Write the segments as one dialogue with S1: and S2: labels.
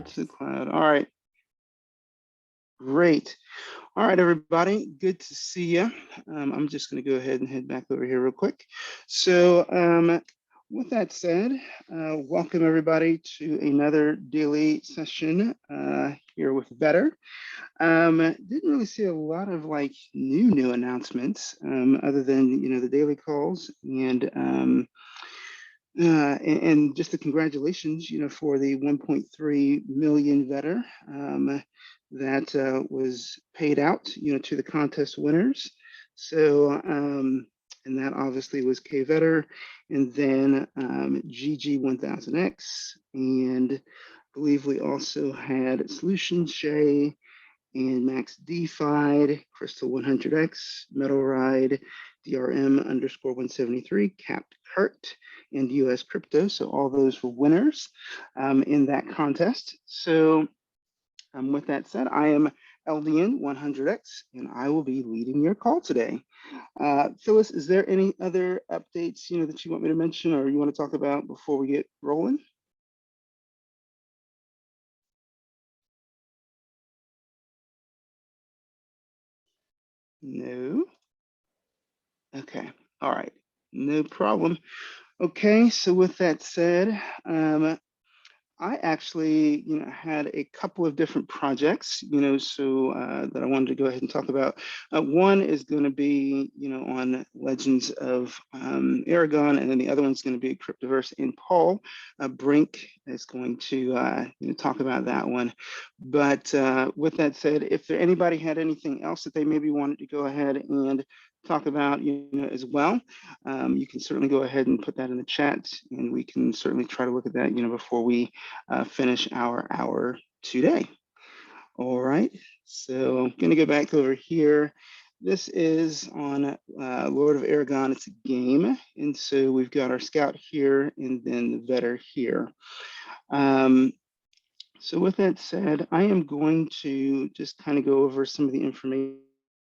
S1: to the cloud. All right. Great. All right, everybody. Good to see you. I'm just going to go ahead and head back over here real quick. So with that said, welcome everybody to another daily session here with Better. Didn't really see a lot of like new announcements other than, the daily calls and just the congratulations, for the 1.3 million Vetter that was paid out, to the contest winners. So, and that obviously was K Vetter, and then GG1000X, and I believe we also had Solution Shay and Max DeFi, Crystal 100X, Metal Ride, DRM_173, Capped Cart, and US Crypto. So all those were winners in that contest. So with that said, I am LDN 100X, and I will be leading your call today. Phyllis, is there any other updates that you want me to mention or you want to talk about before we get rolling? No. Okay. All right. No problem. Okay. So with that said, I actually, had a couple of different projects, so that I wanted to go ahead and talk about. One is going to be, on Legends of Aragon, and then the other one's going to be Cryptoverse. And Paul Brink is going to, talk about that one. But with that said, if there anybody had anything else that they maybe wanted to go ahead and talk about, as well, you can certainly go ahead and put that in the chat, and we can certainly try to look at that, before we finish our hour today. All right, so I'm gonna go back over here. This is on Lord of Aragon. It's a game, and so we've got our scout here and then the vetter here. So with that said, I am going to just kind of go over some of the information,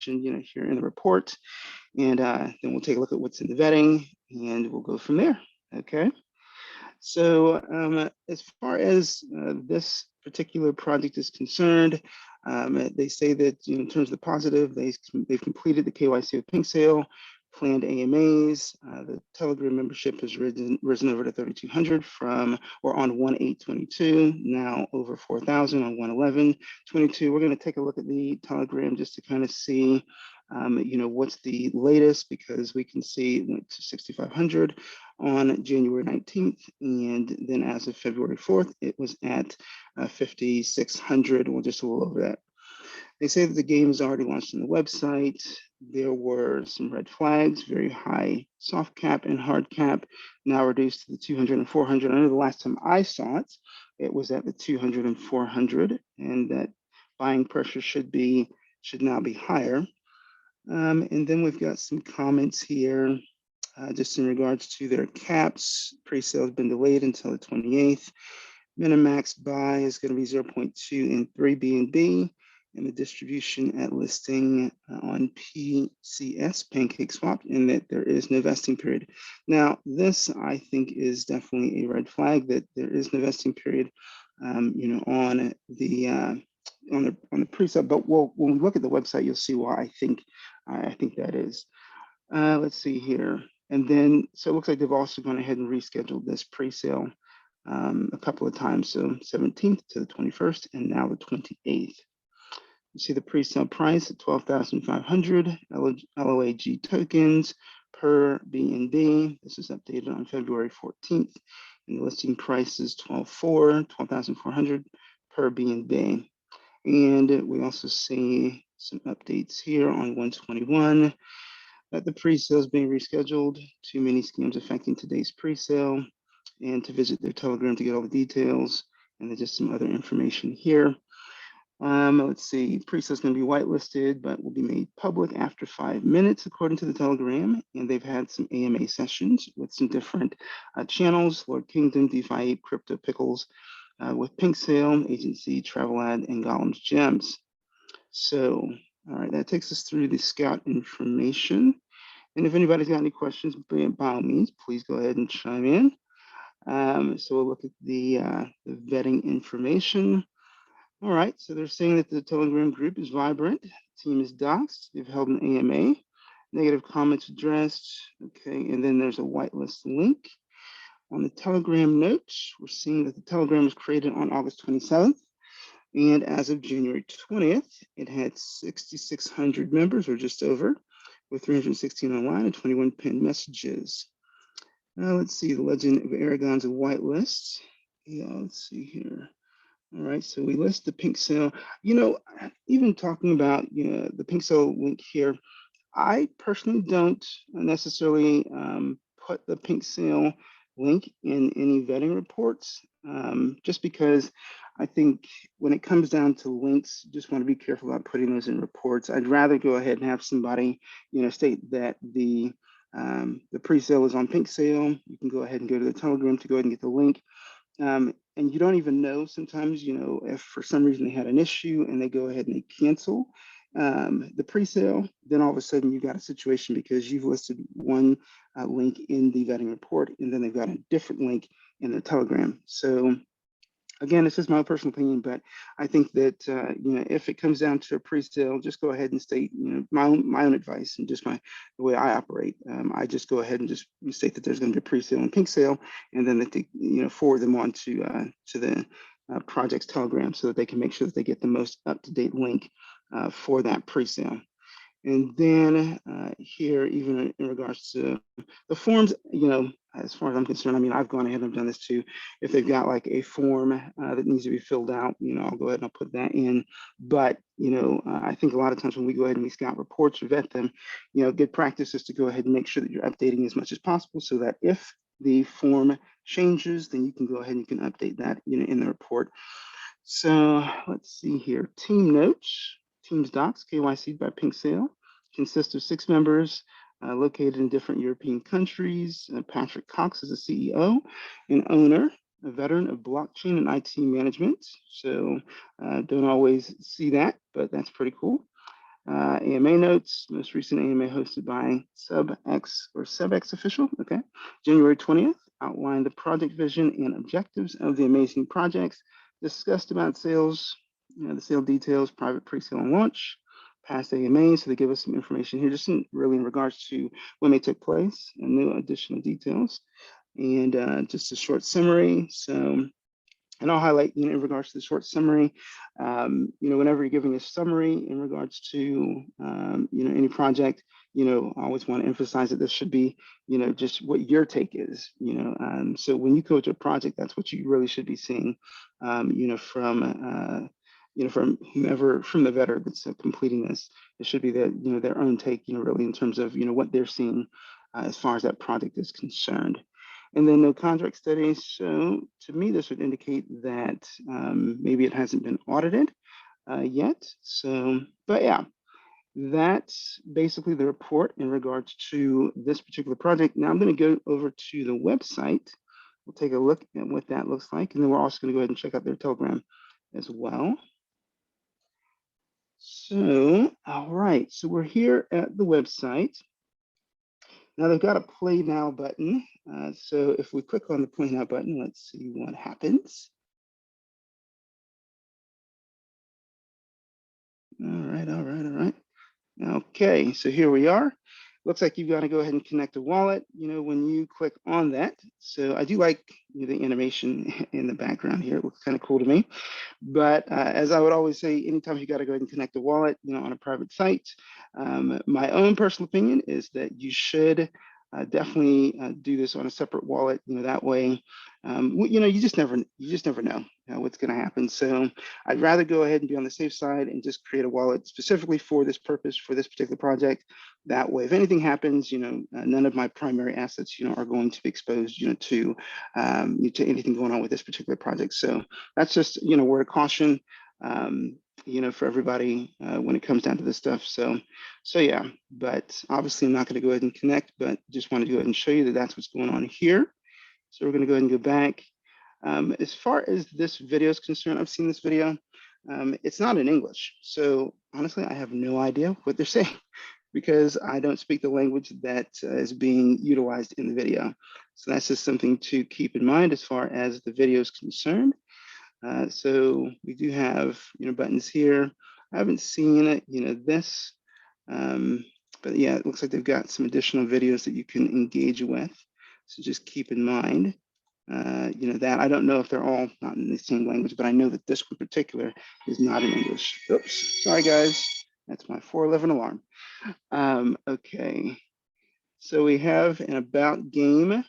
S1: here in the report, and then we'll take a look at what's in the vetting, and we'll go from there. Okay. So as far as this particular project is concerned, they say that in terms of the positive, they've completed the KYC with Pink Sale, planned AMAs. The Telegram membership has risen over to 3,200 on 1/8/22, now over 4,000 on 1/11/22. We're going to take a look at the Telegram just to kind of see what's the latest, because we can see it went to 6,500 on January 19th, and then as of February 4th, it was at 5,600, or just a little over that. They say that the game is already launched on the website. There were some red flags, very high soft cap and hard cap, now reduced to the 200 and 400. I know the last time I saw it, it was at the 200 and 400, and that buying pressure should now be higher. And then we've got some comments here, just in regards to their caps. Pre-sale has been delayed until the 28th. Minimax buy is going to be 0.2 and 3 BNB, and the distribution at listing on PCS, Pancake Swap, and that there is no vesting period. Now, this I think is definitely a red flag that there is no vesting period, on the pre-sale. But when we look at the website, you'll see why I think that is. Let's see here. And then, so it looks like they've also gone ahead and rescheduled this pre-sale a couple of times. So 17th to the 21st, and now the 28th. You see the pre-sale price at 12,500 LOAG tokens per BNB. This is updated on February 14th. And the listing price is 12,400 per BNB. And we also see some updates here on 121 that the pre-sale is being rescheduled. Too many scams affecting today's pre-sale, and to visit their Telegram to get all the details. And there's just some other information here. Let's see, pre-sale is going to be whitelisted, but will be made public after 5 minutes, according to the Telegram. And they've had some AMA sessions with some different channels: Lord Kingdom, DeFi, Crypto Pickles, with Pink Sale, Agency, Travel Ad, and Golem's Gems. So, all right, that takes us through the scout information. And if anybody's got any questions, by all means, please go ahead and chime in. So we'll look at the vetting information. All right, so they're saying that the Telegram group is vibrant, team is doxed, they've held an AMA, negative comments addressed, okay, and then there's a whitelist link. On the Telegram notes, we're seeing that the Telegram was created on August 27th, and as of January 20th, it had 6,600 members, or just over, with 316 online and 21 pinned messages. Now let's see, the Legend of Aragon's a whitelist. Yeah, let's see here. All right, so we list the pink sale. You know, even talking about the pink sale link here, I personally don't necessarily put the pink sale link in any vetting reports, just because I think when it comes down to links, you just want to be careful about putting those in reports. I'd rather go ahead and have somebody, state that the pre-sale is on pink sale. You can go ahead and go to the Telegram to go ahead and get the link. And you don't even know sometimes, if for some reason they had an issue and they go ahead and they cancel the pre-sale, then all of a sudden you've got a situation because you've listed one link in the vetting report and then they've got a different link in the Telegram. So again, it's just my personal opinion, but I think that if it comes down to a pre-sale, just go ahead and state my own advice and just the way I operate. I just go ahead and just state that there's going to be a pre-sale and pink sale, and then that they forward them on to the project's Telegram so that they can make sure that they get the most up-to-date link for that pre-sale. And then here, even in regards to the forms, as far as I'm concerned, I mean, I've gone ahead and I've done this too. If they've got like a form that needs to be filled out, I'll go ahead and I'll put that in. But, I think a lot of times when we go ahead and we scout reports or vet them, good practice is to go ahead and make sure that you're updating as much as possible so that if the form changes, then you can go ahead and you can update that, in the report. So let's see here, team notes. Teams docs, KYC by Pink Sale, consists of 6 members located in different European countries. Patrick Cox is the CEO and owner, a veteran of blockchain and IT management. So don't always see that, but that's pretty cool. AMA notes, most recent AMA hosted by SubX official, okay. January 20th, outlined the project vision and objectives of the amazing projects, discussed about sales, the sale details, private pre-sale and launch, past AMAs, so they give us some information here, just really in regards to when they took place and new additional details. And just a short summary. So, and I'll highlight, in regards to the short summary, whenever you're giving a summary in regards to, any project, I always want to emphasize that this should be, just what your take is, so when you go to a project, that's what you really should be seeing, from whomever, from the veteran that's completing this. It should be that, their own take, really in terms of, what they're seeing as far as that project is concerned. And then no contract studies. So to me, this would indicate that maybe it hasn't been audited yet. So, but yeah, that's basically the report in regards to this particular project. Now I'm going to go over to the website. We'll take a look at what that looks like. And then we're also going to go ahead and check out their Telegram as well. So, all right. So we're here at the website. Now they've got a play now button. So if we click on the play now button, let's see what happens. All right. Okay, so here we are. Looks like you've got to go ahead and connect a wallet, when you click on that. So I do like the animation in the background here. It looks kind of cool to me. But as I would always say, anytime you got to go ahead and connect a wallet, on a private site, my own personal opinion is that you should definitely do this on a separate wallet. That way, you just never know what's going to happen. So I'd rather go ahead and be on the safe side and just create a wallet specifically for this purpose, for this particular project. That way, if anything happens, none of my primary assets, are going to be exposed, to anything going on with this particular project. So that's just, word of caution, for everybody when it comes down to this stuff. So yeah, but obviously I'm not going to go ahead and connect, but just wanted to go ahead and show you that that's what's going on here. So we're going to go ahead and go back. As far as this video is concerned, I've seen this video. It's not in English. So honestly, I have no idea what they're saying. because I don't speak the language that is being utilized in the video. So that's just something to keep in mind as far as the video is concerned. So we do have, buttons here. I haven't seen, this, but yeah, it looks like they've got some additional videos that you can engage with. So just keep in mind, that I don't know if they're all not in the same language, but I know that this one in particular is not in English. Oops, sorry guys, that's my 411 alarm. Okay, so we have an about game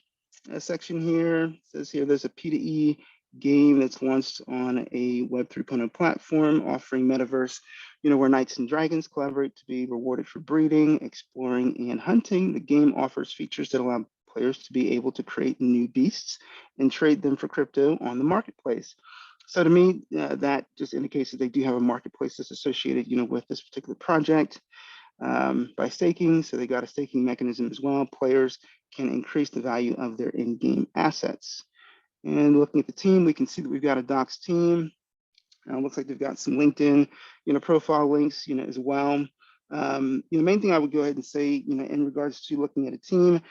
S1: section here. It says here there's a P2E game that's launched on a Web 3.0 platform offering metaverse, where knights and dragons collaborate to be rewarded for breeding, exploring, and hunting. The game offers features that allow players to be able to create new beasts and trade them for crypto on the marketplace. So to me, that just indicates that they do have a marketplace that's associated, with this particular project. By staking. So they got a staking mechanism as well. Players can increase the value of their in-game assets. And looking at the team, we can see that we've got a Docs team. Looks like they've got some LinkedIn, profile links, as well. The main thing I would go ahead and say, in regards to looking at a team,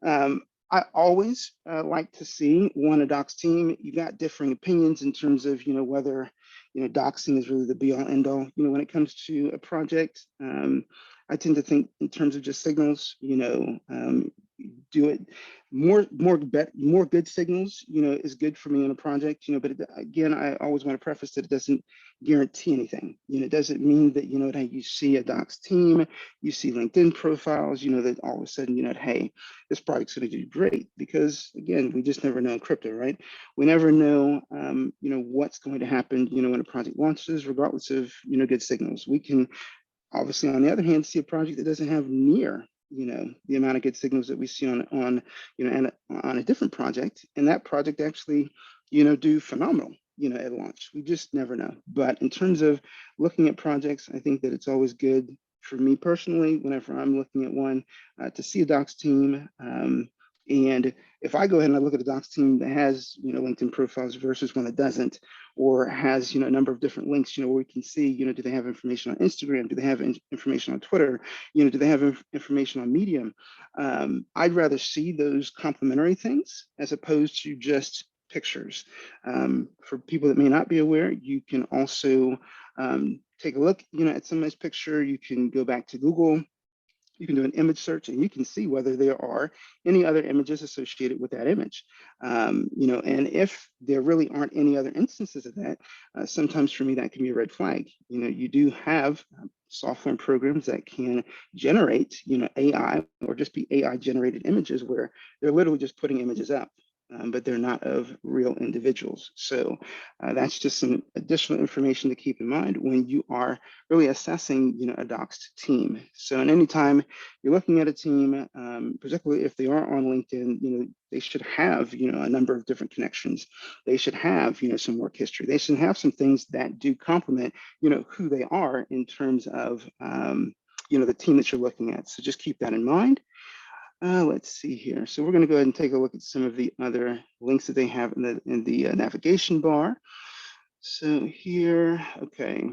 S1: I always like to see a docs team. You got differing opinions in terms of, whether, doxing is really the be all end all, when it comes to a project. I tend to think in terms of just signals, do it more good signals, is good for me on a project, but again, I always want to preface that it doesn't guarantee anything. It doesn't mean that, that you see a docs team, you see LinkedIn profiles, that all of a sudden, hey, this project's going to do great, because again, we just never know in crypto, right? We never know, what's going to happen, when a project launches, regardless of, good signals. We can obviously, on the other hand, see a project that doesn't have near, the amount of good signals that we see on a different project, and that project actually, do phenomenal, at launch. We just never know. But in terms of looking at projects, I think that it's always good for me personally, whenever I'm looking at one, to see a docs team. And if I go ahead and I look at a docs team that has, LinkedIn profiles versus one that doesn't, or has, a number of different links, where we can see, do they have information on Instagram? Do they have information on Twitter? Do they have information on Medium? I'd rather see those complementary things as opposed to just pictures. For people that may not be aware, you can also take a look, at somebody's picture. You can go back to Google. You can do an image search and you can see whether there are any other images associated with that image. And if there really aren't any other instances of that, sometimes for me, that can be a red flag. You do have software and programs that can generate, AI or just be AI generated images where they're literally just putting images up. But they're not of real individuals. So that's just some additional information to keep in mind when you are really assessing, a doxed team. So at any time you're looking at a team, particularly if they are on LinkedIn, they should have, a number of different connections. They should have, some work history. They should have some things that do complement, who they are in terms of, the team that you're looking at. So just keep that in mind. Let's see here. So we're going to go ahead and take a look at some of the other links that they have in the navigation bar. So here, okay,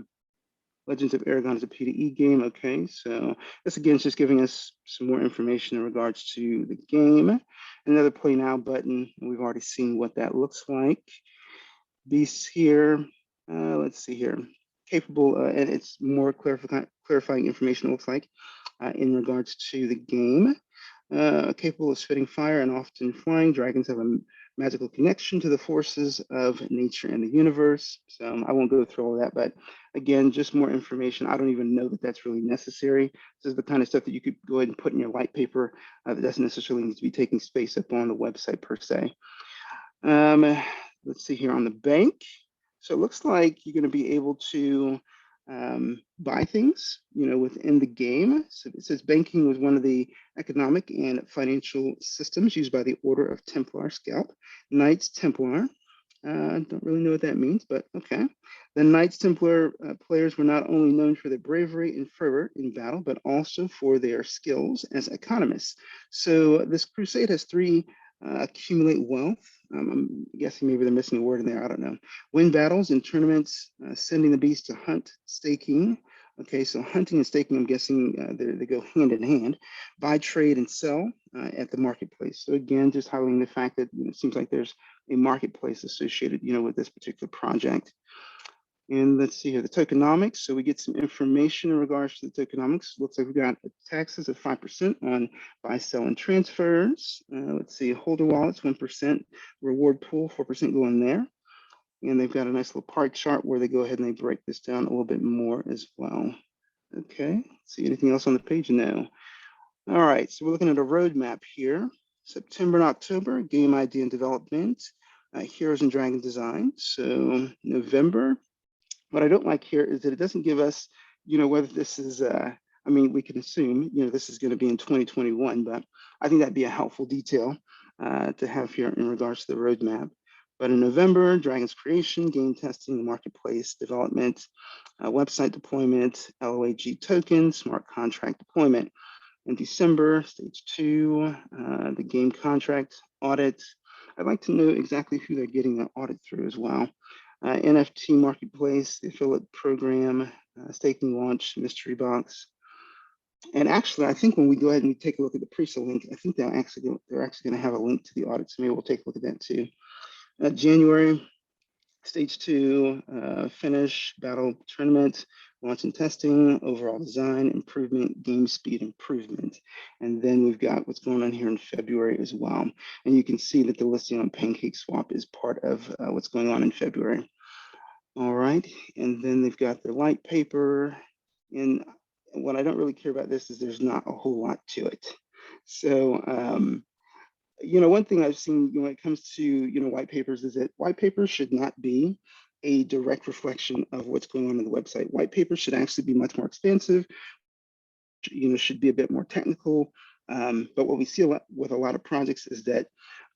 S1: Legends of Aragon is a P2E game. Okay, so this again is just giving us some more information in regards to the game. Another Play Now button. We've already seen what that looks like. Beasts here. Let's see here. Capable, and it's more clarifying information, it looks like, in regards to the game. Capable of spitting fire and often flying, dragons have a magical connection to the forces of nature and the universe. So I won't go through all that, but again, just more information. I don't even know that that's really necessary. This is the kind of stuff that you could go ahead and put in your white paper that doesn't necessarily need to be taking space up on the website per se. Let's see here on the bank. So it looks like you're going to be able to buy things, within the game. So it says banking was one of the economic and financial systems used by the Order of Templar Scalp. Knights Templar. Don't really know what that means, but okay. The Knights Templar players were not only known for their bravery and fervor in battle, but also for their skills as economists. So this crusade has three accumulate wealth. I'm guessing maybe they're missing a word in there. I don't know. Win battles and tournaments, sending the beast to hunt, staking, Okay, so hunting and staking, I'm guessing they go hand in hand. Buy, trade, and sell at the marketplace. So again, just highlighting the fact that it seems like there's a marketplace associated, with this particular project. And let's see here, the tokenomics. So we get some information in regards to the tokenomics. Looks like we got taxes of 5% on buy, sell, and transfers. Let's see, holder wallets, 1%, reward pool, 4% going there. And they've got a nice little pie chart where they go ahead and they break this down a little bit more as well. Okay, see anything else on the page? No. All right, so we're looking at a roadmap here. September and October, game idea and development, Heroes and Dragon design. So November, what I don't like here is that it doesn't give us, whether this is, I mean, we can assume, this is going to be in 2021, but I think that'd be a helpful detail to have here in regards to the roadmap. But in November, Dragon's creation, game testing, marketplace development, website deployment, LOAG token, smart contract deployment. In December, stage 2, the game contract audit. I'd like to know exactly who they're getting that audit through as well. NFT marketplace, the affiliate program, staking launch, mystery box. And actually, I think when we go ahead and we take a look at the pre-sale link, I think they're actually going to have a link to the audit. So maybe we'll take a look at that too. January, stage 2, finish, battle tournament, launch and testing, overall design, improvement, game speed improvement. And then we've got what's going on here in February as well. And you can see that the listing on PancakeSwap is part of what's going on in February. All right, and then they've got their light paper. And what I don't really care about this is there's not a whole lot to it. So, one thing I've seen when it comes to, white papers is that white papers should not be a direct reflection of what's going on the website. White papers should actually be much more expansive, should be a bit more technical. But what we see with a lot of projects is that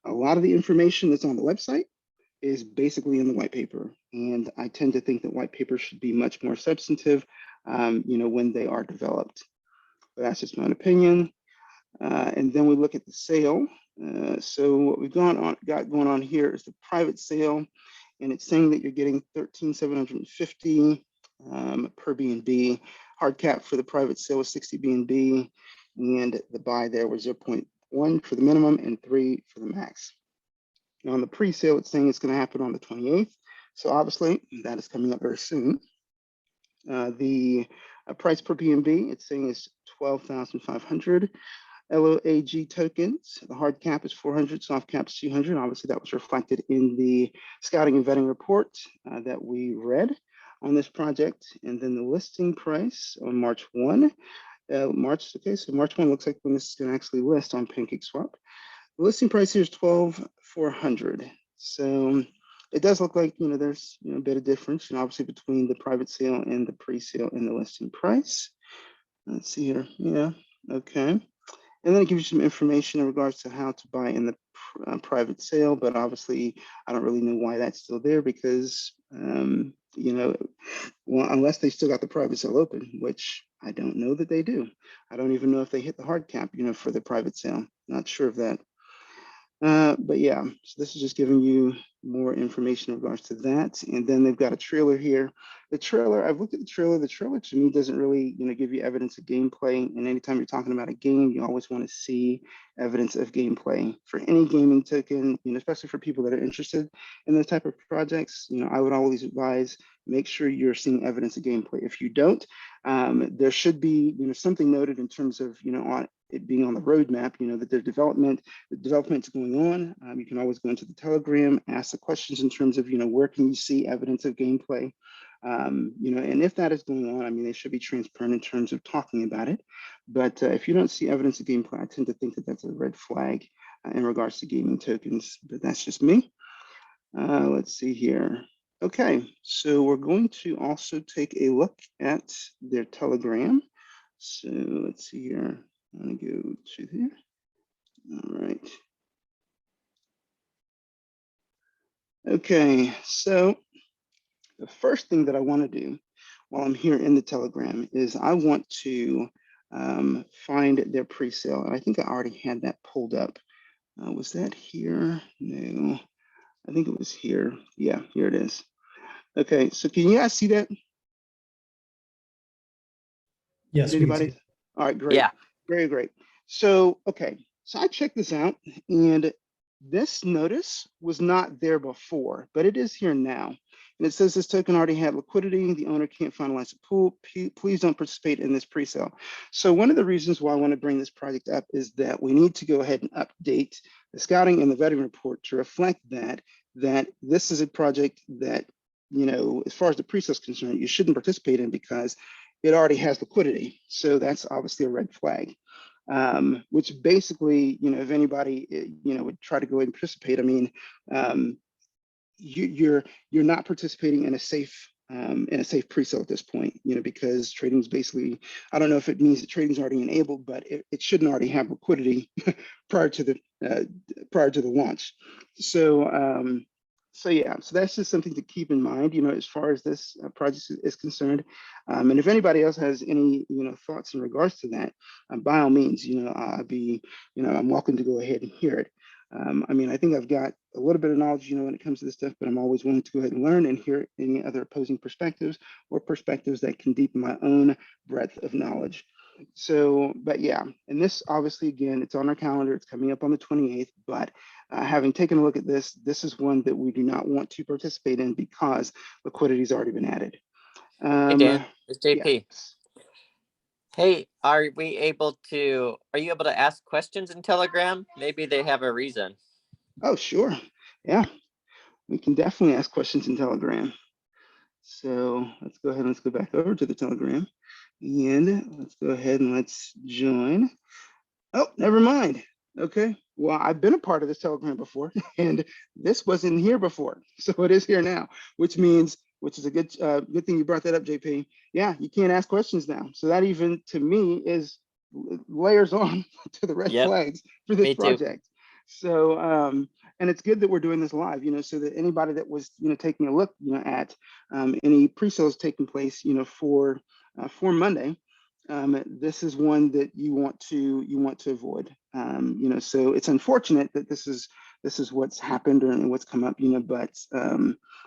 S1: a lot of the information that's on the website is basically in the white paper. And I tend to think that white papers should be much more substantive, when they are developed. But that's just my opinion. And then we look at the sale. So what we've got going on here is the private sale, and it's saying that you're getting $13,750 per BNB. Hard cap for the private sale was 60 BNB, and the buy there was 0.1 for the minimum and 3 for the max. Now on the pre-sale, it's saying it's going to happen on the 28th. So obviously that is coming up very soon. The price per BNB, it's saying is 12,500. LOAG tokens, the hard cap is 400, soft cap is 200. Obviously, that was reflected in the scouting and vetting report that we read on this project. And then the listing price on March 1. So March 1 looks like when this is going to actually list on PancakeSwap. The listing price here is 12,400. So it does look like, there's a bit of difference, obviously between the private sale and the pre-sale and the listing price. Let's see here. Yeah, okay. And then it gives you some information in regards to how to buy in the private sale, but obviously I don't really know why that's still there because, well, unless they still got the private sale open, which I don't know that they do. I don't even know if they hit the hard cap, for the private sale. Not sure of that. But yeah, so this is just giving you more information in regards to that. And then they've got a trailer here. The trailer, I've looked at the trailer. The trailer to me doesn't really, give you evidence of gameplay. And anytime you're talking about a game, you always want to see evidence of gameplay for any gaming token, especially for people that are interested in those type of projects. I would always advise, make sure you're seeing evidence of gameplay. If you don't, there should be, something noted in terms of, on it being on the roadmap, that the development's going on. You can always go into the Telegram, ask the questions in terms of, where can you see evidence of gameplay? And if that is going on, I mean, they should be transparent in terms of talking about it. But if you don't see evidence of gameplay, I tend to think that that's a red flag in regards to gaming tokens, but that's just me. Let's see here. Okay, so we're going to also take a look at their Telegram. So let's see here. I'm going to go to here. All right. Okay, so the first thing that I want to do while I'm here in the Telegram is I want to find their pre-sale. And I think I already had that pulled up. Was that here? No, I think it was here. Yeah, here it is. Okay, so can you guys see that?
S2: Yes,
S1: Did
S2: we can see
S1: anybody?
S2: it.
S1: All right, great.
S3: Yeah.
S1: Very great. So, okay. So I checked this out, and this notice was not there before, but it is here now. And it says this token already had liquidity. The owner can't finalize the pool. Please don't participate in this pre-sale. So one of the reasons why I want to bring this project up is that we need to go ahead and update the scouting and the vetting report to reflect that this is a project that, as far as the pre-sale is concerned, you shouldn't participate in because it already has liquidity. So that's obviously a red flag. Which basically, if anybody, would try to go and participate, I mean, you're not participating in a safe pre-sale at this point, because trading is basically, I don't know if it means that trading is already enabled, but it shouldn't already have liquidity prior to the launch. So yeah, so that's just something to keep in mind, as far as this project is concerned. And if anybody else has any, thoughts in regards to that, by all means, I'm welcome to go ahead and hear it. I mean, I think I've got a little bit of knowledge, when it comes to this stuff, but I'm always willing to go ahead and learn and hear any other opposing perspectives or perspectives that can deepen my own breadth of knowledge. So, but yeah, and this obviously, again, it's on our calendar. It's coming up on the 28th, but having taken a look at this is one that we do not want to participate in because liquidity has already been added.
S3: Hey, Dan, it's JP.
S1: Yes.
S3: Hey, are you able to ask questions in Telegram? Maybe they have a reason.
S1: Oh, sure. Yeah, we can definitely ask questions in Telegram. So let's go ahead and let's go back over to the Telegram and let's go ahead and let's join. Oh, never mind. Okay. Well, I've been a part of this Telegram before and this wasn't here before. So it is here now, which is a good thing you brought that up, JP. Yeah, you can't ask questions now. So that even to me is layers on to the red flags for this project. So, and it's good that we're doing this live, so that anybody that was, taking a look, at any pre-sales taking place, for Monday, this is one that you want to avoid. So it's unfortunate that this is what's happened and what's come up,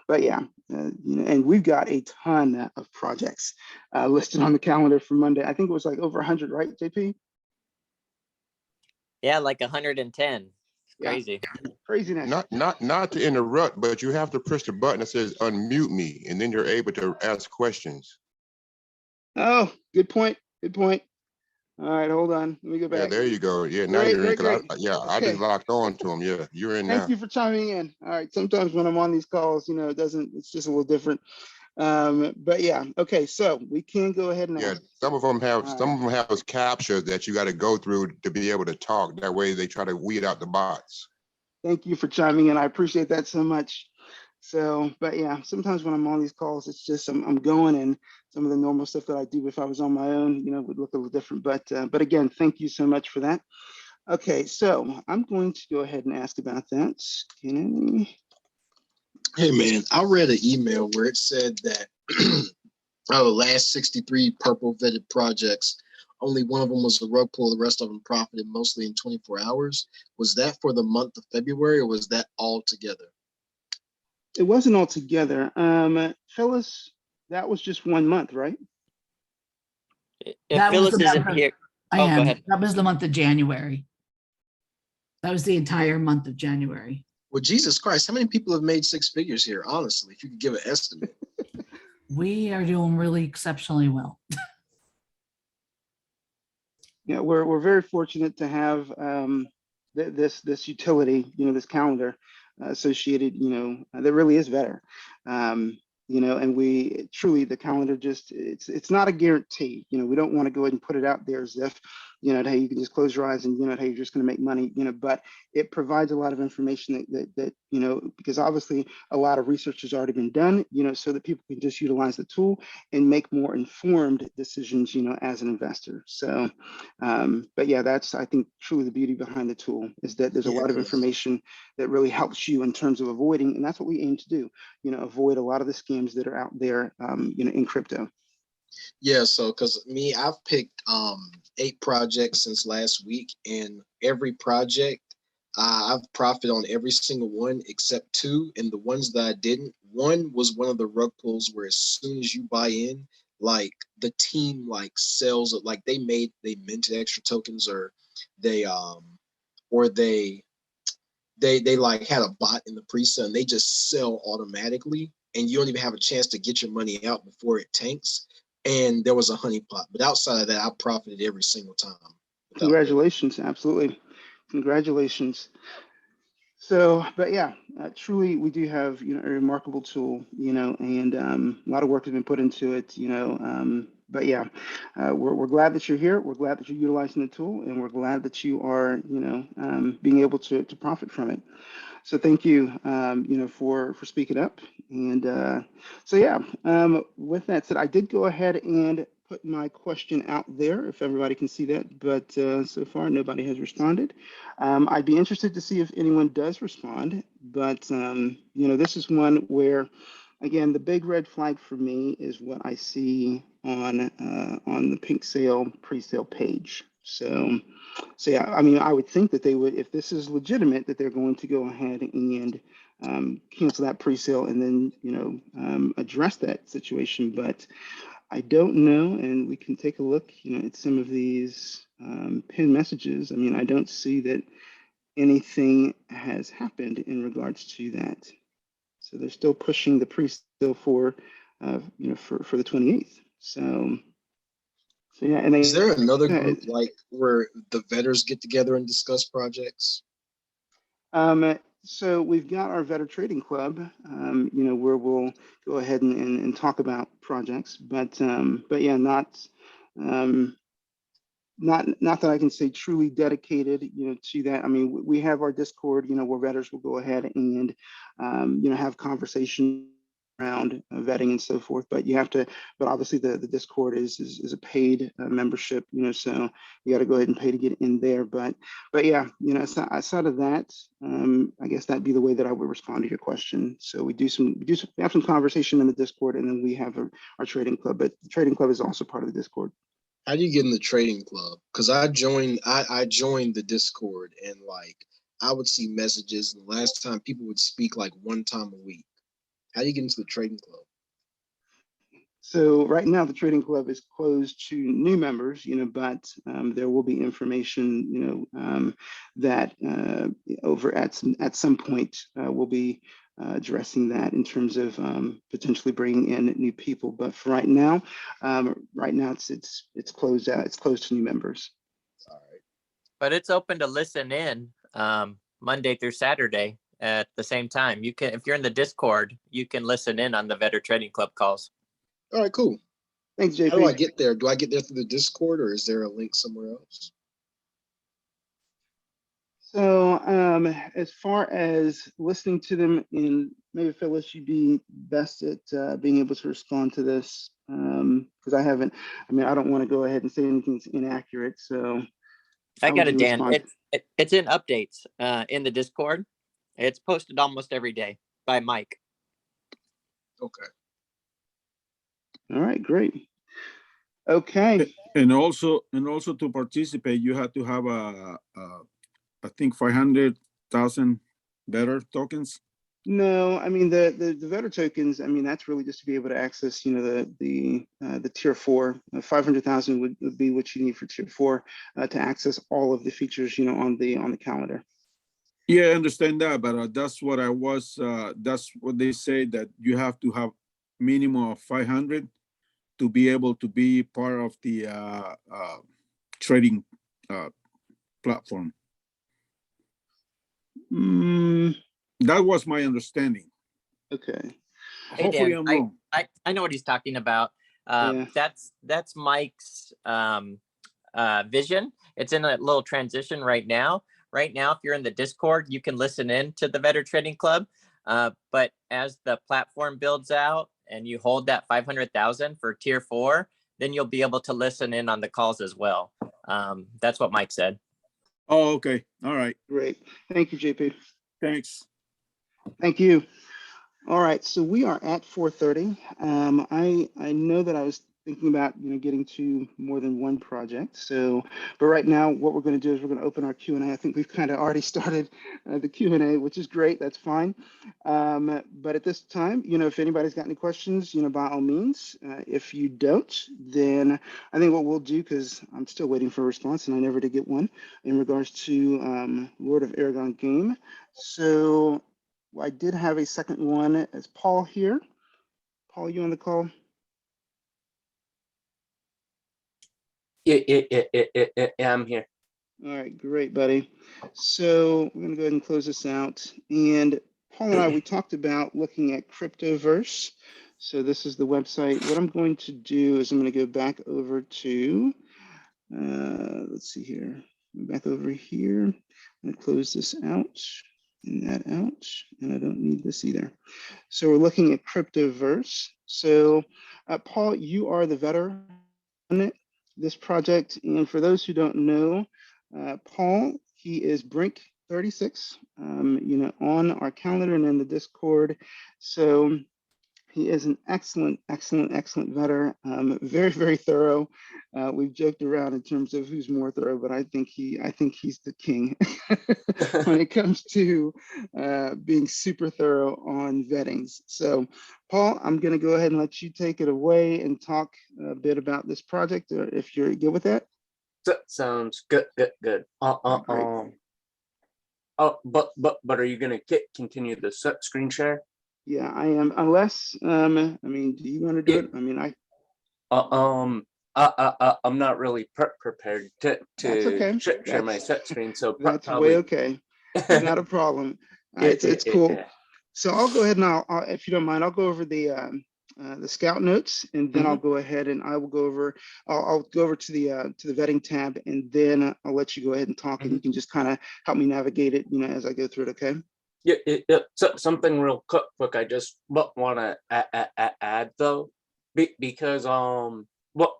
S1: but yeah, and we've got a ton of projects listed on the calendar for Monday. I think it was like over 100, right, JP?
S3: Yeah, like 110. Crazy.
S1: Craziness.
S4: Not to interrupt, but you have to press the button that says unmute me, and then you're able to ask questions.
S1: Oh, good point. Good point. All right, hold on. Let me go back.
S4: Yeah, there you go. Yeah, now you're in.
S1: Great.
S4: I just locked on to him. Yeah, you're in now.
S1: Thank you for chiming in. All right. Sometimes when I'm on these calls, it's just a little different. But yeah, okay. So we can go ahead and ask.
S4: Some of them have captures that you got to go through to be able to talk. That way they try to weed out the bots.
S1: Thank you for chiming in. I appreciate that so much. So, but yeah, sometimes when I'm on these calls, it's just I'm going, and some of the normal stuff that I do if I was on my own, would look a little different. But again, thank you so much for that. Okay, so I'm going to go ahead and ask about that.
S5: Hey man, I read an email where it said that out of the last 63 purple vetted projects, only one of them was a rug pull, the rest of them profited mostly in 24 hours. Was that for the month of February, or was that all together?
S1: It wasn't all together. Phyllis, that was just 1 month, right?
S3: If Phyllis isn't here,
S6: go ahead. That was the month of January. That was the entire month of January.
S5: Well, Jesus Christ, how many people have made six figures here? Honestly, if you could give an estimate.
S6: We are doing really exceptionally well.
S1: Yeah, we're very fortunate to have this utility, this calendar associated, that really is better. And we truly, the calendar just, it's not a guarantee. We don't want to go ahead and put it out there as if, hey, you can just close your eyes and, hey, you're just going to make money, but it provides a lot of information that because obviously a lot of research has already been done, so that people can just utilize the tool and make more informed decisions, as an investor. So, but yeah, that's, I think, truly the beauty behind the tool is that there's a lot of information that really helps you in terms of avoiding, and that's what we aim to do, avoid a lot of the scams that are out there, in crypto.
S5: Yeah, so because I've picked 8 projects since last week, and every project I've profited on every single one except 2, and the ones that I didn't, one was one of the rug pulls where as soon as you buy in, like the team like sells it, like they minted extra tokens, or they or they like had a bot in the pre-sale and they just sell automatically, and you don't even have a chance to get your money out before it tanks. And there was a honeypot, but outside of that, I profited every single time.
S1: Congratulations, absolutely. Congratulations. So, but yeah, truly, we do have, a remarkable tool, and a lot of work has been put into it, but yeah, we're glad that you're here. We're glad that you're utilizing the tool, and we're glad that you are, being able to profit from it. So thank you, for speaking up. And so yeah, with that said, I did go ahead and put my question out there, if everybody can see that, but so far nobody has responded. I'd be interested to see if anyone does respond, but this is one where, again, the big red flag for me is what I see on the pink sale pre-sale page. So yeah, I mean, I would think that they would, if this is legitimate, that they're going to go ahead and cancel that pre-sale and then address that situation. But I don't know, and we can take a look, at some of these pinned messages. I mean, I don't see that anything has happened in regards to that. So they're still pushing the pre-sale for the 28th. So yeah, and
S5: Is there another group like where the vetters get together and discuss projects?
S1: So we've got our Vetter Trading Club, where we'll go ahead and talk about projects, but yeah, not that I can say truly dedicated, to that. I mean, we have our Discord, where vetters will go ahead and, have conversation around vetting and so forth. But but obviously the Discord is a paid membership, so you got to go ahead and pay to get in there. But yeah, aside of that, I guess that'd be the way that I would respond to your question. So we have some conversation in the Discord, and then we have our trading club. But the trading club is also part of the Discord.
S5: How do you get in the trading club? Because I joined the Discord, and like I would see messages, and the last time people would speak like one time a week. How do you get into the trading club?
S1: So right now the trading club is closed to new members, but there will be information, that over at some point we'll be addressing that in terms of potentially bringing in new people. But for right now, it's closed out. It's closed to new members.
S5: All right.
S3: But it's open to listen in Monday through Saturday at the same time. You can, if you're in the Discord, you can listen in on the Vetter Trading Club calls.
S5: All right, cool.
S1: Thanks, JP.
S5: How do I get there? Do I get there through the Discord, or is there a link somewhere else?
S1: So as far as listening to them, and maybe Phyllis, you'd be best at being able to respond to this, because I don't want to go ahead and say anything that's inaccurate. So
S3: I got it, Dan. It's in updates in the Discord. It's posted almost every day by Mike.
S5: Okay.
S1: All right, great. Okay.
S2: And also to participate, you have to have I think 500,000 Vetter tokens.
S1: No, I mean the Vetter tokens. I mean that's really just to be able to access, the tier 4. 500,000 would be what you need for tier 4 to access all of the features, on the calendar.
S2: Yeah, I understand that, but that's what that's what they say, that you have to have minimum of 500 to be able to be part of the trading platform. That was my understanding.
S1: Okay.
S3: Hey,
S2: Hopefully
S3: Dan,
S2: I'm wrong.
S3: I know what he's talking about.
S1: Yeah.
S3: That's Mike's vision. It's in a little transition right now. Right now, if you're in the Discord, you can listen in to the Vetter Trading Club. But as the platform builds out and you hold that 500,000 for tier 4, then you'll be able to listen in on the calls as well. That's what Mike said.
S2: Oh, okay. All right.
S1: Great. Thank you, JP.
S2: Thanks.
S1: Thank you. All right. So we are at 4:30. I know that I was thinking about, getting to more than one project. So, but right now, what we're going to do is we're going to open our Q&A. I think we've kind of already started the Q&A, which is great. That's fine. But at this time, if anybody's got any questions, by all means. If you don't, then I think what we'll do, because I'm still waiting for a response and I never did get one in regards to Lord of Aragon game. So I did have a second one as Paul here. Paul, you on the call?
S7: Yeah, I'm here.
S1: All right, great, buddy. So we're going to go ahead and close this out. And Paul and I, we talked about looking at Cryptoverse. So this is the website. What I'm going to do is I'm going to go back over to, let's see here, back over here. I'm going to close this out and that out. And I don't need this either. So we're looking at Cryptoverse. So Paul, you are the veteran on this project. And for those who don't know, Paul, he is Brink 36, on our calendar and in the Discord. So he is an excellent veteran, very, very thorough. We've joked around in terms of who's more thorough, but I think he's the king when it comes to being super thorough on vettings. So, Paul, I'm going to go ahead and let you take it away and talk a bit about this project, or if you're good with that.
S7: Sounds good.
S1: Great.
S7: Oh, but are you gonna continue the screen share?
S1: Yeah, I am. Unless, do you want to do it?
S7: I'm not really prepared to
S1: That's okay.
S7: share my set screen, so
S1: That's
S7: probably
S1: way okay. Not a problem. It's cool. So I'll go ahead and I'll, if you don't mind, I'll go over the scout notes, and then I'll go ahead and I will go over. I'll go over to the vetting tab, and then I'll let you go ahead and talk, and you can just kind of help me navigate it, as I go through it. Okay.
S7: Yeah. So something real quick. I just want to add though, because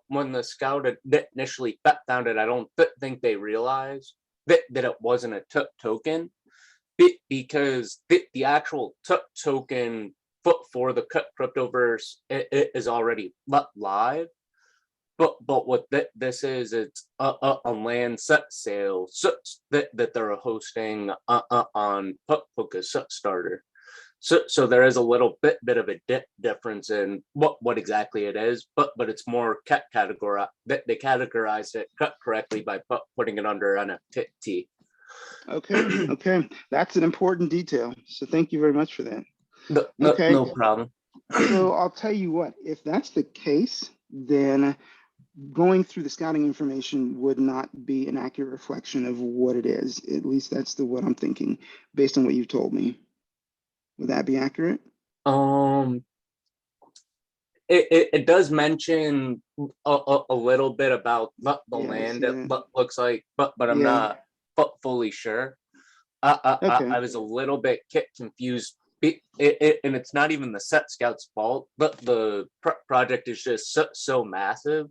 S7: when the scout initially found it, I don't think they realized that it wasn't a token, because the actual token for the Cryptoverse is already live. But what this is, it's a land sale that they're hosting on Puka Starter. So there is a little bit of a difference in what exactly it is, but it's more categorized. They categorized it correctly by putting it under NFT.
S1: Okay. That's an important detail. So thank you very much for that.
S7: No problem.
S1: So I'll tell you what, if that's the case, then going through the scouting information would not be an accurate reflection of what it is. At least that's what I'm thinking based on what you've told me. Would that be accurate?
S7: It does mention a little bit about the land. It looks like, but I'm not fully sure. I was a little bit confused. And it's not even the set scout's fault, but the project is just so massive.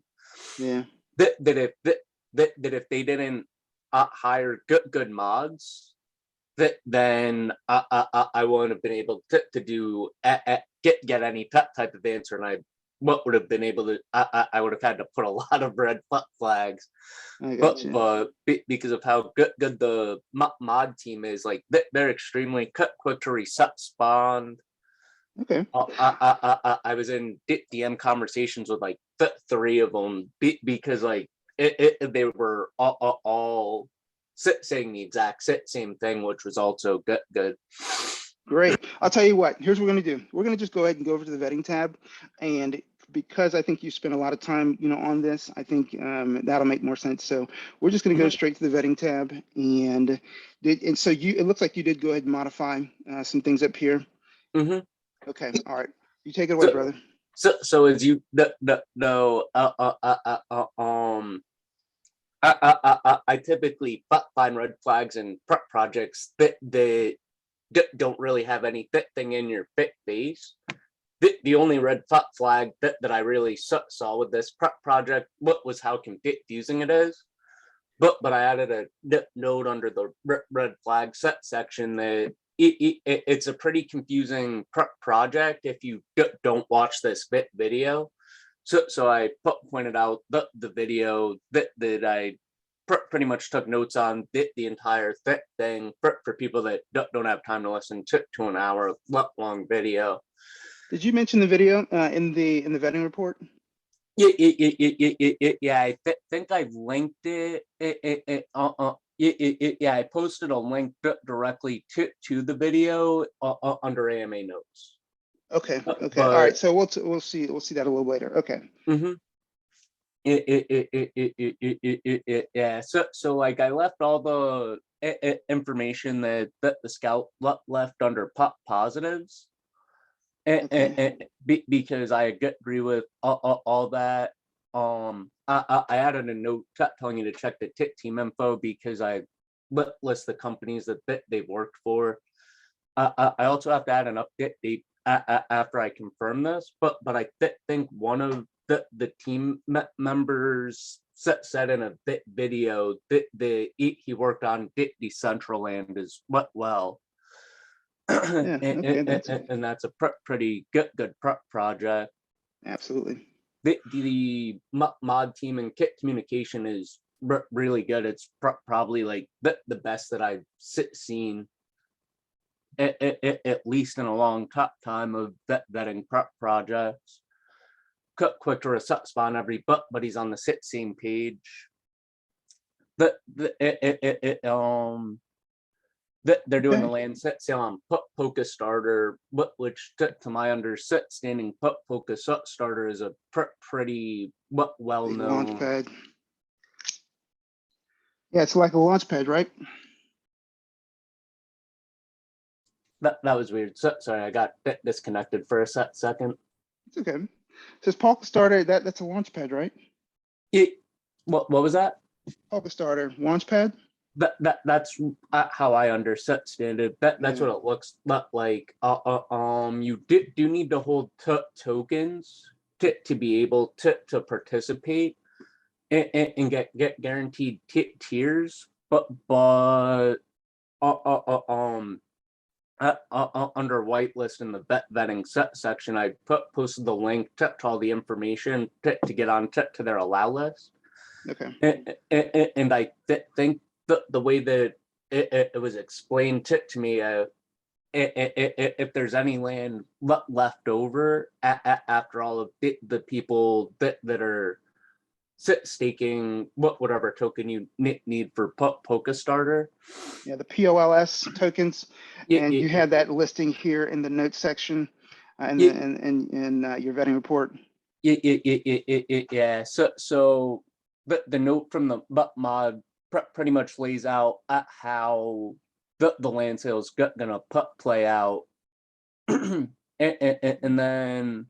S1: Yeah.
S7: That if they didn't hire good mods, then I wouldn't have been able to do get any type of answer, and I would have been able to. I would have had to put a lot of red flags. But because of how good the mod team is, like they're extremely quick to reset spawn.
S1: Okay.
S7: I was in DM conversations with like 3 of them because like they were all saying the exact same thing, which was also good.
S1: Great. I'll tell you what, here's what we're going to do. We're going to just go ahead and go over to the vetting tab. And because I think you spent a lot of time, on this, I think that'll make more sense. So we're just going to go straight to the vetting tab. And so it looks like you did go ahead and modify some things up here. Okay. All right. You take it away, brother.
S7: So as you know, I typically find red flags in projects that they don't really have anything in your face. The only red flag that I really saw with this project was how confusing it is. But I added a note under the red flag section that it's a pretty confusing project if you don't watch this video. so I pointed out the video that I pretty much took notes on the entire thing for people that don't have time to listen to an hour long video.
S1: Did you mention the video in the vetting report?
S7: Yeah, I think I linked it. Yeah, I posted a link directly to the video under AMA notes.
S1: Okay. Okay.
S7: But,
S1: All right. So we'll see that a little later. Okay.
S7: Mm-hmm. Yeah. So like I left all the information that the scout left under positives.
S1: Okay.
S7: Because I agree with all that. I added a note telling you to check the team info because I list the companies that they worked for. I also have to add an update after I confirm this, but I think one of the team members said in a video that he worked on Decentraland as well.
S1: Yeah. Okay.
S7: And that's a pretty good project.
S1: Absolutely.
S7: The mod team and kit communication is really good. It's probably like the best that I've seen at least in a long time of vetting projects. Quick to respond every but he's on the same page. They're doing the land sale on Polka Starter, which to my understanding, Polka Starter is a pretty well known
S1: Launchpad. Yeah, it's like a launch pad, right?
S7: That was weird. Sorry, I got disconnected for a second.
S1: It's okay. It says Polka Starter. That's a launch pad, right?
S7: What was that?
S1: Polka Starter launch pad.
S7: That's how I understand it. That's what it looks like. You do need to hold tokens to be able to participate and get guaranteed tiers, but under whitelist in the vetting section, I posted the link to all the information to get on to their allow list.
S1: Okay.
S7: And I think the way that it was explained to me, if there's any land left over after all of the people that are staking whatever token you need for Polka Starter.
S1: Yeah, the POLS tokens, and you
S7: Yeah.
S1: had that listing here in the notes section, in your vetting report.
S7: Yeah. So the note from the mod pretty much lays out how the land sale is gonna play out, and then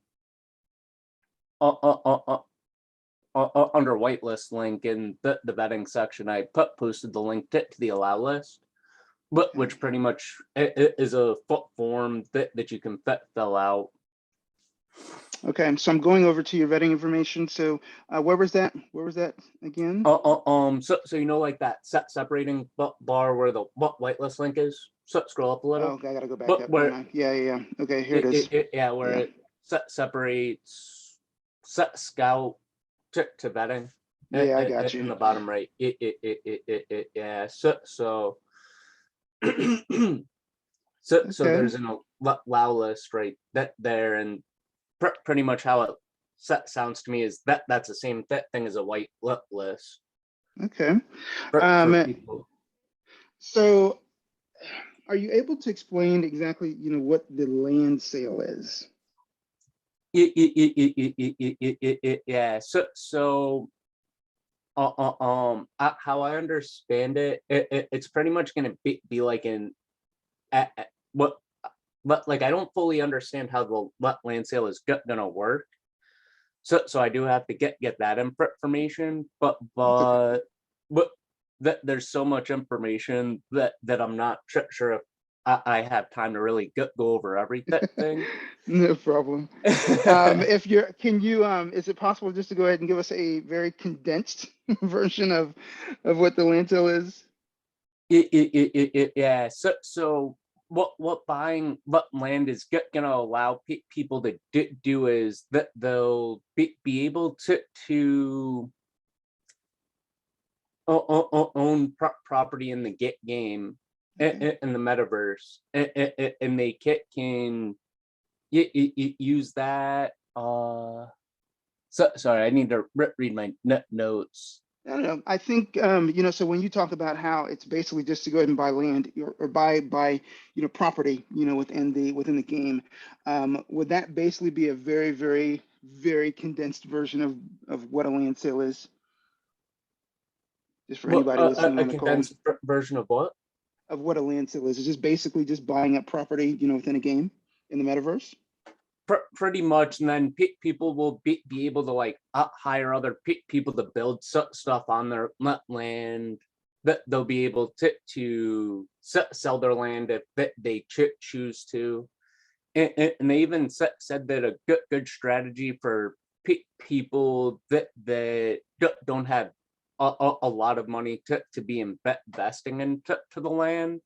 S7: under whitelist link in the vetting section, I posted the link to the allow list, which pretty much is a form that you can fill out.
S1: Okay, so I'm going over to your vetting information. So where was that? Where was that again?
S7: So you know, like that separating bar where the whitelist link is. So scroll up a little.
S1: Oh, okay, I gotta go back
S7: But
S1: up.
S7: where-
S1: Yeah. Okay, here it is.
S7: Yeah, where it separates scout to vetting.
S1: Yeah, I got you.
S7: In the bottom right. Yeah. So so
S1: Okay.
S7: there's an allow list right there, and pretty much how it sounds to me is that's the same thing as a white list.
S1: Okay.
S7: For people.
S1: So are you able to explain exactly, what the land sale is?
S7: Yeah. So how I understand it, it's pretty much going to be like but like I don't fully understand how the land sale is gonna work. So I do have to get that information, but there's so much information that I'm not sure if I have time to really go over everything.
S1: No problem. Is it possible just to go ahead and give us a very condensed version of what the land sale is?
S7: Yeah. So what buying what land is gonna allow people to do is that they'll be able to own property in the game
S1: Okay.
S7: in the metaverse, and they can use that. Sorry, I need to read my notes.
S1: I don't know. I think so when you talk about how it's basically just to go ahead and buy land or buy property, within the game, would that basically be a very, very, very condensed version of what a land sale is? Just for
S7: What
S1: anybody listening
S7: a
S1: on the call,
S7: condensed version of what?
S1: of what a land sale is. It's just basically just buying up property, within a game in the metaverse.
S7: Pretty much, and then people will be able to like hire other people to build stuff on their land. That they'll be able to sell their land if they choose to. And they even said that a good strategy for people that don't have a lot of money to be investing into the land.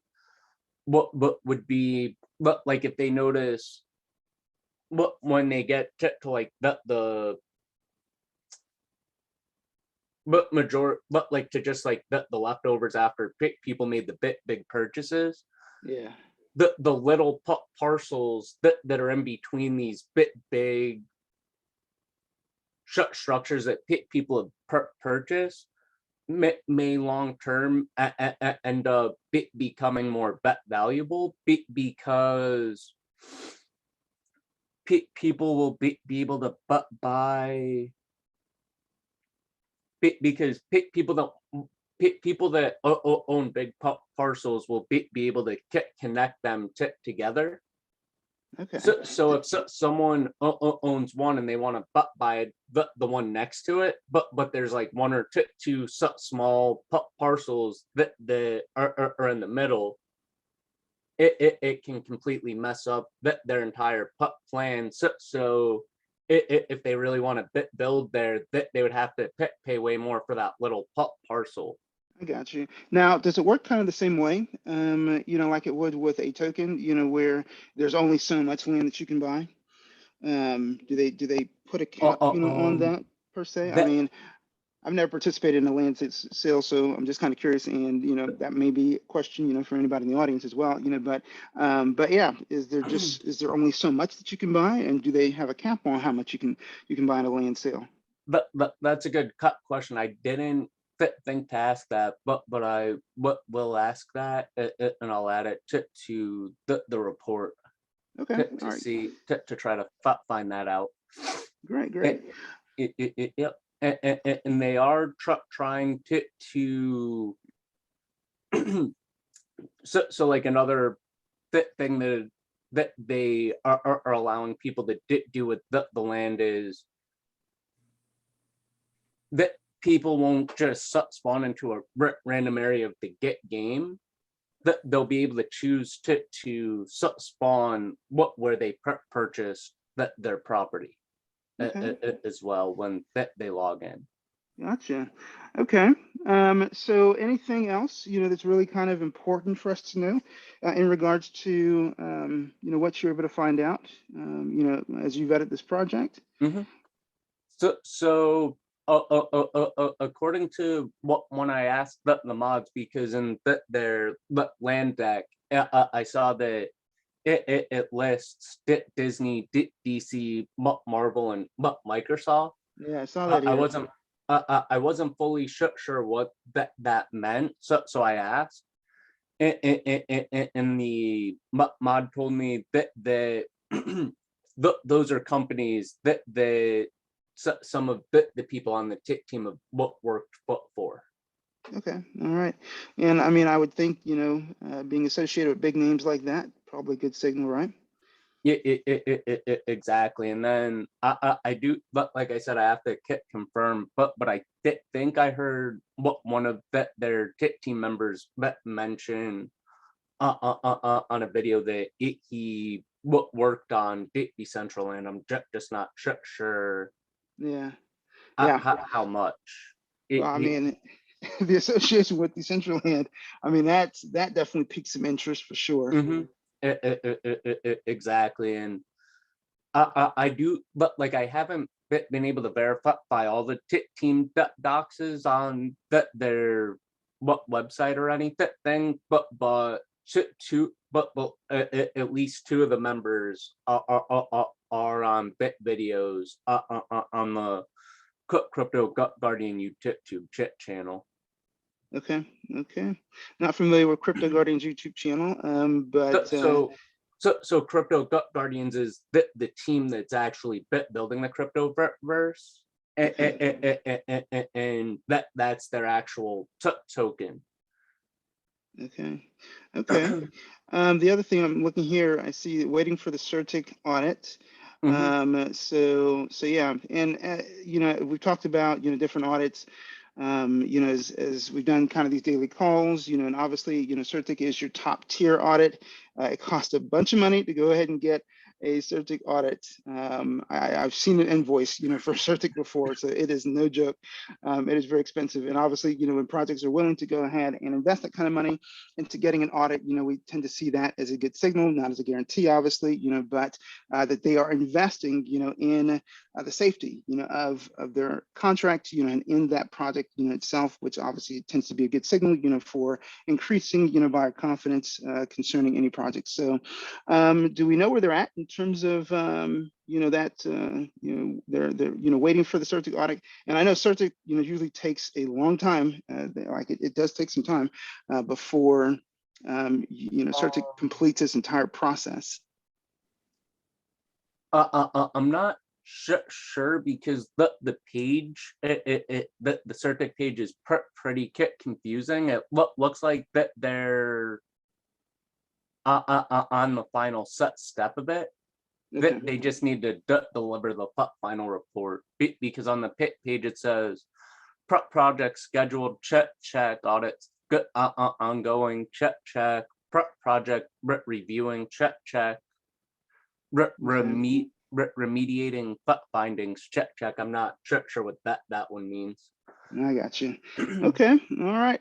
S7: What would be, but like if they notice when they get to like the but like to just like the leftovers after people made the big purchases,
S1: Yeah.
S7: the little parcels that are in between these big structures that people have purchased may long term end up becoming more valuable because people will be able to buy because people that own big parcels will be able to connect them together.
S1: Okay.
S7: So if someone owns one and they want to buy the one next to it, but there's like one or two small parcels that are in the middle, it can completely mess up their entire plan. So if they really want to build there, they would have to pay way more for that little parcel.
S1: I got you. Now, does it work kind of the same way, like it would with a token, where there's only so much land that you can buy? Do they put a cap, on that per se? I
S7: That
S1: mean, I've never participated in a land sale, so I'm just kind of curious, and that may be a question, for anybody in the audience as well, but yeah, is there only so much that you can buy, and do they have a cap on how much you can buy in a land sale?
S7: that's a good question. I didn't think to ask that, but I will ask that, and I'll add it to the report
S1: Okay,
S7: to
S1: all right,
S7: see to try to find that out.
S1: great.
S7: Yep. And they are trying to so like another thing that they are allowing people to do with the land is that people won't just spawn into a random area of the game. That they'll be able to choose to spawn where they purchase their property
S1: Okay.
S7: as well when they log in.
S1: Gotcha. Okay. So anything else, that's really kind of important for us to know in regards to, what you're able to find out, as you vetted this project?
S7: Mm-hmm. So according to when I asked the mods, because in their land deck, I saw that it lists Disney, DC, Marvel, and Microsoft.
S1: Yeah, I saw that
S7: I
S1: here.
S7: wasn't fully sure what that meant, so I asked, and the mod told me that those are companies that some of the people on the team have worked for.
S1: Okay. All right. And I mean, I would think, being associated with big names like that, probably a good signal, right?
S7: Yeah, exactly. And then I do, but like I said, I have to confirm. But I think I heard what one of their team members mentioned on a video that he worked on Decentraland. I'm just not sure
S1: Yeah. Yeah.
S7: how much.
S1: Well, I mean, the association with Decentraland, I mean, that definitely piques some interest for sure.
S7: Mm-hmm. exactly. And I do, but like I haven't been able to verify all the team doxes on their website or anything, but at least two of the members are on videos on the Crypto Guardian YouTube channel.
S1: Okay, okay. Not familiar with Crypto Guardian's YouTube channel, but
S7: So Crypto Guardians is the team that's actually building the crypto verse, and that's their actual token.
S1: okay, okay. The other thing I'm looking here, I see waiting for the CertiK audit. So yeah, and you know, we've talked about, you know, different audits. You know, as we've done kind of these daily calls, you know, and obviously, you know, CertiK is your top tier audit. It costs a bunch of money to go ahead and get a CertiK audit. I've seen an invoice, you know, for CertiK before, so it is no joke. It is very expensive, and obviously, you know, when projects are willing to go ahead and invest that kind of money into getting an audit, you know, we tend to see that as a good signal, not as a guarantee, obviously, you know, but that they are investing, you know, in the safety, you know, of their contract, you know, and in that project, you know, itself, which obviously tends to be a good signal, you know, for increasing, you know, buyer confidence concerning any project. So, do we know where they're at in terms of, you know, that, you know, they're, you know, waiting for the CertiK audit? And I know CertiK, you know, usually takes a long time. It does take some time before, you know, CertiK completes this entire process.
S7: I'm not sure because the page, the CertiK page is pretty confusing. It looks like that they're on the final step of it.
S1: Okay.
S7: They just need to deliver the final report because on the page it says project scheduled, check, audits ongoing, check, project reviewing, check, remediating findings, check. I'm not sure what that one means.
S1: I got you. Okay. All right.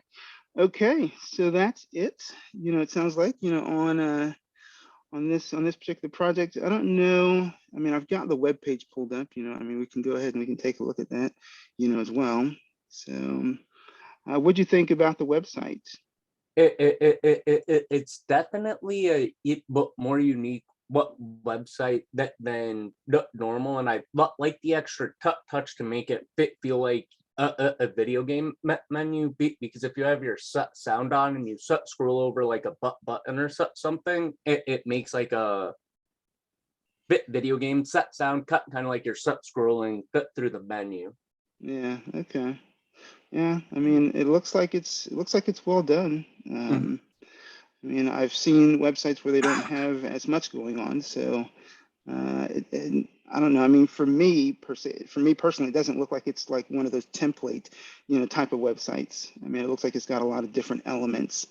S1: Okay. So that's it. You know, it sounds like, you know, on this particular project. I don't know. I mean, I've got the web page pulled up. You know, I mean, we can go ahead and we can take a look at that, you know, as well. So, what'd you think about the website?
S7: It's definitely a more unique website than normal, and I like the extra touch to make it feel like a video game menu, because if you have your sound on and you scroll over like a button or something, it makes like a video game sound cut, kind of like you're scrolling through the menu.
S1: Yeah. Okay. Yeah. I mean, it looks like it's well done. I mean, I've seen websites where they don't have as much going on, so and I don't know. I mean, for me personally, it doesn't look like it's like one of those template, you know, type of websites. I mean, it looks like it's got a lot of different elements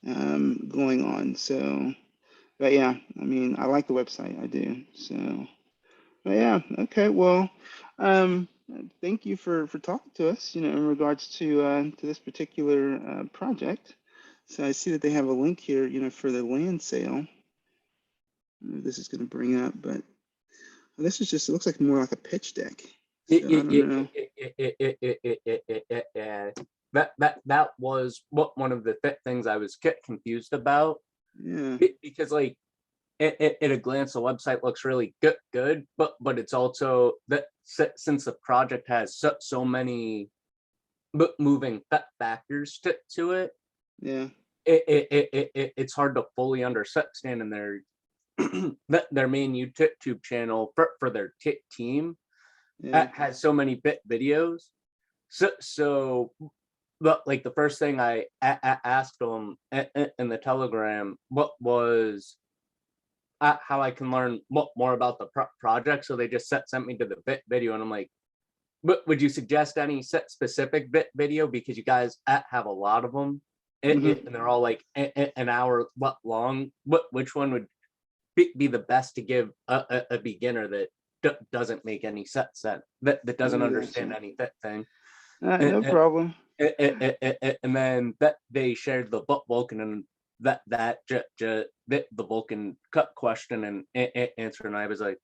S1: going on. So, but yeah, I mean, I like the website. I do. So, but yeah, okay. Well, thank you for talking to us, you know, in regards to this particular project. So I see that they have a link here, you know, for the land sale. This is going to bring up, but this is just, it looks like more like a pitch deck. So I don't know.
S7: That was one of the things I was confused about.
S1: Yeah.
S7: Because like at a glance, the website looks really good, but it's also that since the project has so many moving factors to it.
S1: Yeah.
S7: It's hard to fully understand in their main YouTube channel for their team has so many videos. So like the first thing I asked them in the Telegram was how I can learn more about the project. So they just sent me to the video, and I'm like, would you suggest any specific video, because you guys have a lot of them? And they're all like an hour long. Which one would be the best to give a beginner that doesn't make any sense, that doesn't understand anything?
S1: No problem.
S7: And then that they shared the Vulcan, and the Vulcan cut question and answer, and I was like,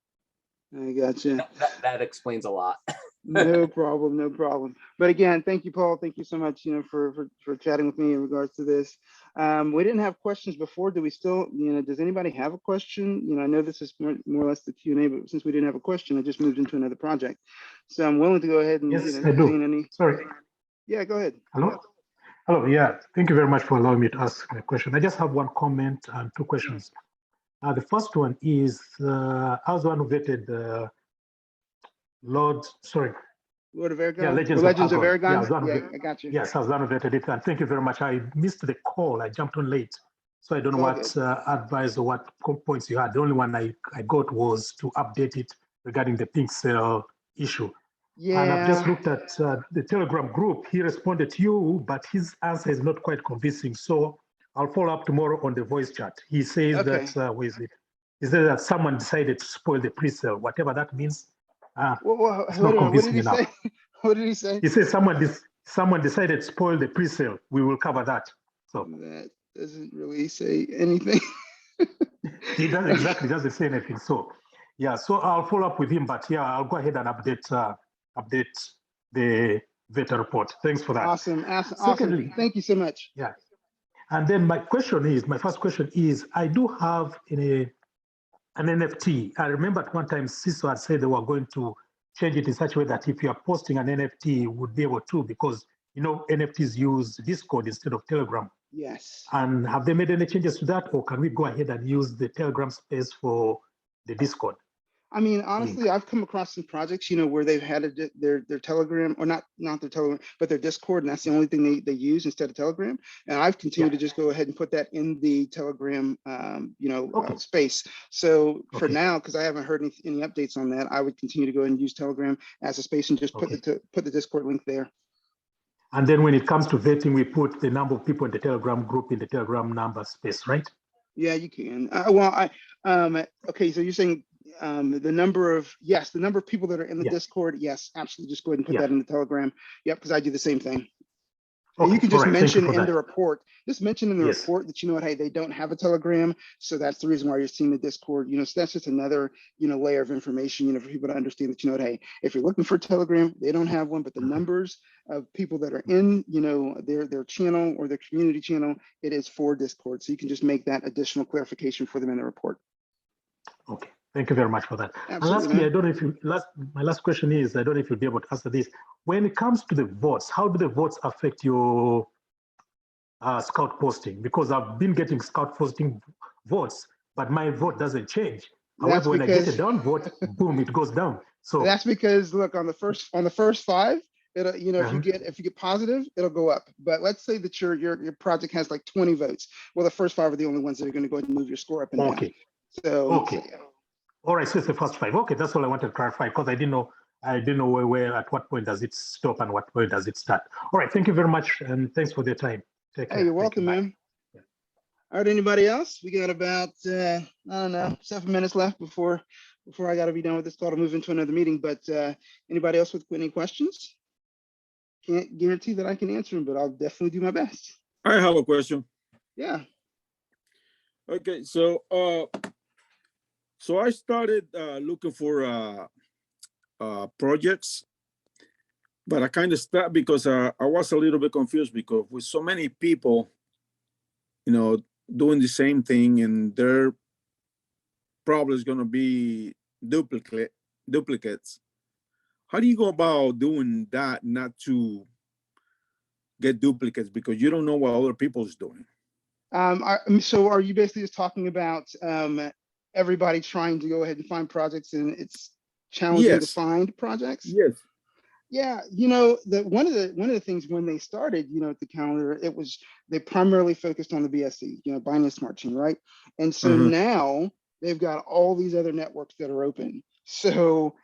S1: I gotcha.
S7: that explains a lot.
S1: No problem, no problem. But again, thank you, Paul. Thank you so much, for chatting with me in regards to this. We didn't have questions before. Do we still, does anybody have a question? I know this is more or less the Q&A, but since we didn't have a question, I just moved into another project. So I'm willing to go ahead and,
S8: Yes, I
S1: entertain
S8: do.
S1: any.
S8: Sorry.
S1: Yeah, go ahead.
S8: Hello? Hello, yeah. Thank you very much for allowing me to ask a question. I just have one comment and two questions. The first one is, I was the one who vetted Lord
S1: Lord of Aragon?
S8: Yeah,
S1: Legends of Aragon?
S8: Yeah, I was one
S1: Yeah, I got you.
S8: Yes, I was one who vetted it. And thank you very much. I missed the call. I jumped on late. So I don't know
S1: It's all
S8: what advice or what points you had. The only one I got was to update it regarding the pink cell issue. And I've just
S1: Yeah.
S8: looked at the Telegram group. He responded to you, but his answer is not quite convincing. So I'll follow up tomorrow on the voice chat. He says
S1: Okay.
S8: that, where is it? He says that someone decided to spoil the pre-sale, whatever that means.
S1: Well,
S8: It's
S1: wait
S8: not
S1: a minute. What did
S8: convincing
S1: he
S8: enough.
S1: say? What did he say?
S8: He says someone decided to spoil the pre-sale. We will cover that. So
S1: That doesn't really say anything.
S8: he doesn't say anything. So yeah, so I'll follow up with him. But yeah, I'll go ahead and update the VETA report. Thanks for that.
S1: Awesome.
S8: Secondly,
S1: Awesome. Thank you so much.
S8: yeah. And then my first question is, I do have an NFT. I remember at one time CISO had said they were going to change it in such a way that if you are posting an NFT, you would be able to, because NFTs use Discord instead of Telegram.
S1: Yes.
S8: And have they made any changes to that, or can we go ahead and use the Telegram space for the Discord?
S1: I mean, honestly, I've come across some projects, where they've had their Telegram, or not their Telegram, but their Discord, and that's the only thing they use instead of Telegram. And I've continued to just go ahead and put that in the Telegram, space. So for now, because I haven't heard any updates on that, I would continue to go ahead and use Telegram as a space and just put the Discord link there.
S8: And then when it comes to vetting, we put the number of people in the Telegram group in the Telegram number space, right?
S1: Yeah, you can. Okay, so you're saying the number of people that are in the Discord, yes, absolutely. Just go ahead and put that in the Telegram. Yep, because I do the same thing. And you can just mention in the report, report that, hey, they don't have a Telegram. So that's the reason why you're seeing the Discord, so that's just another, layer of information, for people to understand that, hey, if you're looking for a Telegram, they don't have one, but the numbers of people that are in, their channel or their community channel, it is for Discord. So you can just make that additional clarification for them in the report.
S8: Okay. Thank you very much for that.
S1: Absolutely,
S8: and lastly, my last question is, I don't know if you'll be able to answer this. When it comes to the votes, how do the votes affect your scout posting? Because I've been getting scout posting votes, but my vote doesn't change. However, when I get a down vote, boom, it goes down. So
S1: that's because, look, on the first 5, it'll, if you get positive, it'll go up. But let's say that your project has like 20 votes. Well, the first 5 are the only ones that are going to go ahead and move your score up and down. So
S8: all right, so it's the first 5. Okay, that's all I wanted to clarify, because I didn't know where at what point does it stop and what point does it start. All right, thank you very much, and thanks for the time. Take care.
S1: Hey, you're welcome, man. Yeah. All right, anybody else? We got about I don't know, 7 minutes left before I got to be done with this call to move into another meeting. But anybody else with any questions? Can't guarantee that I can answer them, but I'll definitely do my best.
S2: I have a question.
S1: Yeah.
S2: Okay, so I started looking for projects, but I kind of stopped because I was a little bit confused, because with so many people, doing the same thing, and their probably is going to be duplicates. How do you go about doing that, not to get duplicates, because you don't know what other people's doing?
S1: So are you basically just talking about everybody trying to go ahead and find projects, and it's challenging to find projects?
S2: Yes.
S1: Yeah, one of the things when they started, at the calendar, they primarily focused on the BSC, Binance Smart Chain, right? And so now they've got all these other networks that are open. So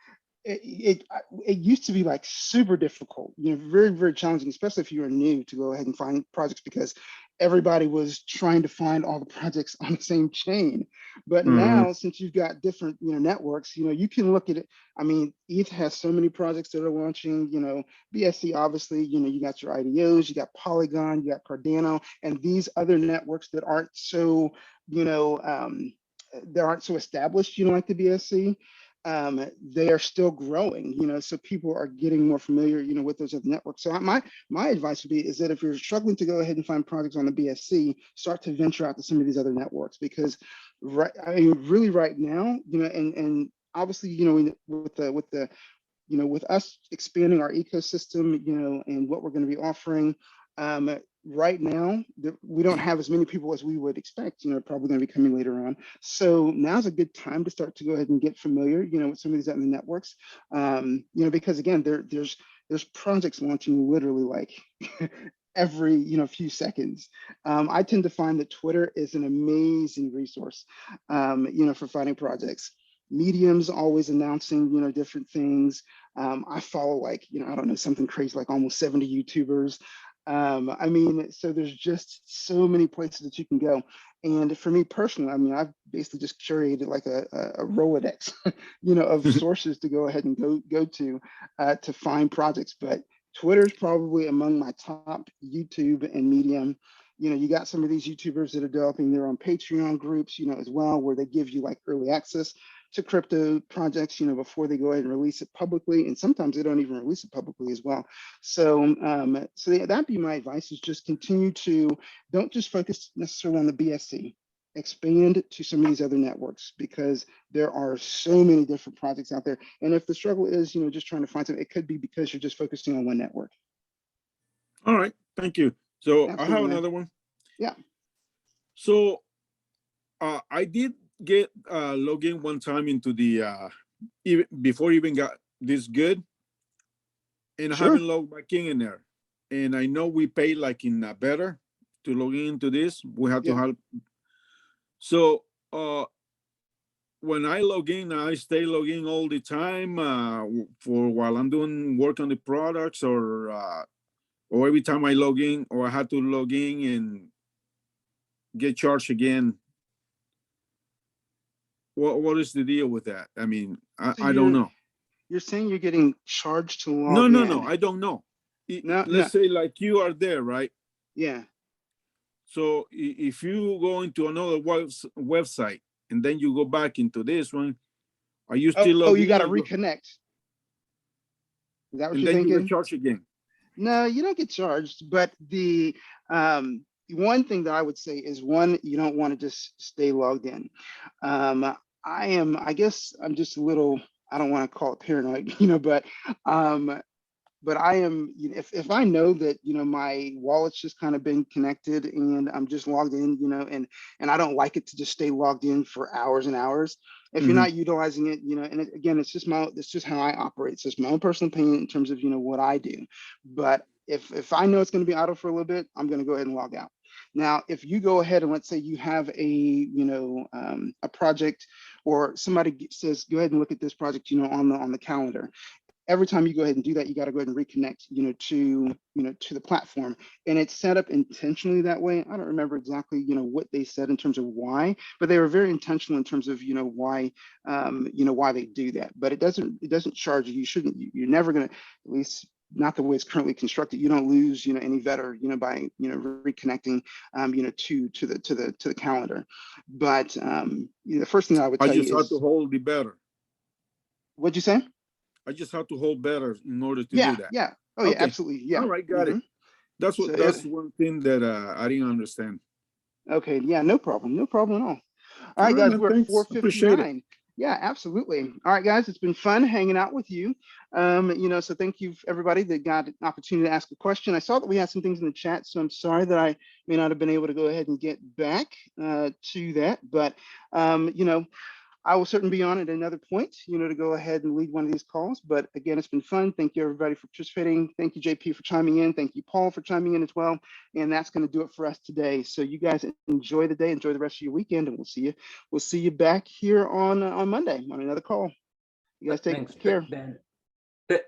S1: it used to be like super difficult, very, very challenging, especially if you were new, to go ahead and find projects, because everybody was trying to find all the projects on the same chain. But
S2: Mhm.
S1: now, since you've got different, networks, you can look at it. I mean, ETH has so many projects that are launching, BSC, obviously, you got your IDOs, you got Polygon, you got Cardano, and these other networks that aren't so, they aren't so established, like the BSC. They are still growing, so people are getting more familiar, with those other networks. So my advice would be is that if you're struggling to go ahead and find projects on the BSC, start to venture out to some of these other networks, because really right now, and obviously, with us expanding our ecosystem, and what we're going to be offering, right now, we don't have as many people as we would expect, probably going to be coming later on. So now's a good time to start to go ahead and get familiar, with some of these other networks, because again, there's projects launching literally like every few seconds. I tend to find that Twitter is an amazing resource, for finding projects. Medium's always announcing, different things. I follow like, I don't know, something crazy like almost 70 YouTubers. I mean, so there's just so many places that you can go. And for me personally, I mean, I've basically just curated like a Rolodex, of sources to go ahead and go to find projects. But Twitter's probably among my top, YouTube and Medium. You got some of these YouTubers that are developing their own Patreon groups, as well, where they give you like early access to crypto projects, before they go ahead and release it publicly. And sometimes they don't even release it publicly as well. So, that'd be my advice, is just continue to, don't just focus necessarily on the BSC, expand to some of these other networks, because there are so many different projects out there. And if the struggle is, just trying to find something, it could be because you're just focusing on one network.
S2: All right, thank you. So
S1: Absolutely,
S2: I have
S1: man.
S2: another one.
S1: Yeah.
S2: So I did get login one time into the even before even got this good, and I
S1: Sure.
S2: haven't logged back in there. And I know we pay like in better to log into this. We have to
S1: Yeah.
S2: have. So when I log in, I stay logging all the time for while I'm doing work on the products, or every time I log in, or I had to log in and get charged again. What is the deal with that? I mean,
S1: So
S2: I don't know.
S1: you're saying you're getting charged to
S2: No,
S1: log in?
S2: I don't know.
S1: No.
S2: Let's say like you are there, right?
S1: Yeah.
S2: So if you go into another website and then you go back into this one, are you still
S1: Oh, you
S2: logging
S1: got to
S2: in?
S1: reconnect. Is that what
S2: And
S1: you're
S2: then you get
S1: thinking?
S2: charged again.
S1: No, you don't get charged. But the one thing that I would say is, one, you don't want to just stay logged in. I guess I'm just a little, I don't want to call it paranoid, but I am, if I know that, my wallet's just kind of been connected and I'm just logged in, and I don't like it to just stay logged in for hours and hours. If you're not utilizing it, and again, it's just how I operate. It's just my own personal opinion in terms of, what I do. But if I know it's going to be idle for a little bit, I'm going to go ahead and log out. Now, if you go ahead and let's say you have a project, or somebody says, go ahead and look at this project, on the calendar. Every time you go ahead and do that, you got to go ahead and reconnect, to the platform, and it's set up intentionally that way. I don't remember exactly, what they said in terms of why, but they were very intentional in terms of, why they do that. But it doesn't charge you. You shouldn't. You're never gonna, at least not the way it's currently constructed. You don't lose, any Vetter, by reconnecting, to the calendar. But the first thing I would
S2: I
S1: tell
S2: just
S1: you
S2: have to
S1: is,
S2: hold the better.
S1: what'd you say?
S2: I just have to hold better in order to
S1: Yeah,
S2: do that.
S1: yeah. Oh, yeah,
S2: Okay.
S1: absolutely. Yeah.
S2: All right, got it. That's
S1: So
S2: that's one thing that I didn't understand.
S1: okay, yeah, no problem at all. All
S2: All
S1: right,
S2: right,
S1: guys,
S2: man.
S1: we're at
S2: Thanks. Appreciate it.
S1: 4:59. Yeah, absolutely. All right, guys, it's been fun hanging out with you. So thank you everybody that got an opportunity to ask a question. I saw that we had some things in the chat, so I'm sorry that I may not have been able to go ahead and get back to that, but I will certainly be on at another point, to go ahead and lead one of these calls. But again, it's been fun. Thank you, everybody, for participating. Thank you, JP, for chiming in. Thank you, Paul, for chiming in as well. And that's going to do it for us today. So you guys enjoy the day, enjoy the rest of your weekend, and we'll see you back here on Monday on another call. You guys take
S7: Thanks,
S1: care.
S7: Ben.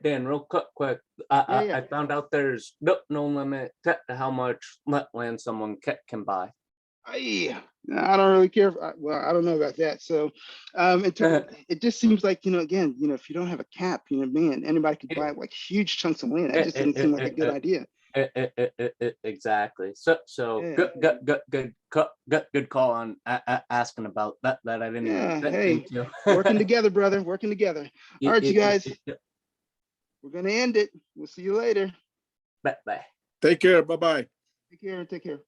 S7: Dan, real quick,
S1: Yeah.
S7: I found out there's no limit to how much land someone can buy.
S1: I don't really care. Well, I don't know about that. So, it just seems like, again, if you don't have a cap, man, anybody could buy like huge chunks of land. That just doesn't seem like a good idea.
S7: Exactly. So
S1: Yeah.
S7: good call on asking about that. I didn't
S1: Yeah.
S7: even
S1: Hey,
S7: think to.
S1: working together, brother. Working together. All right, you guys. We're gonna end it. We'll see you later.
S7: Bye.
S2: Take care. Bye-bye.
S1: Take care. Take care.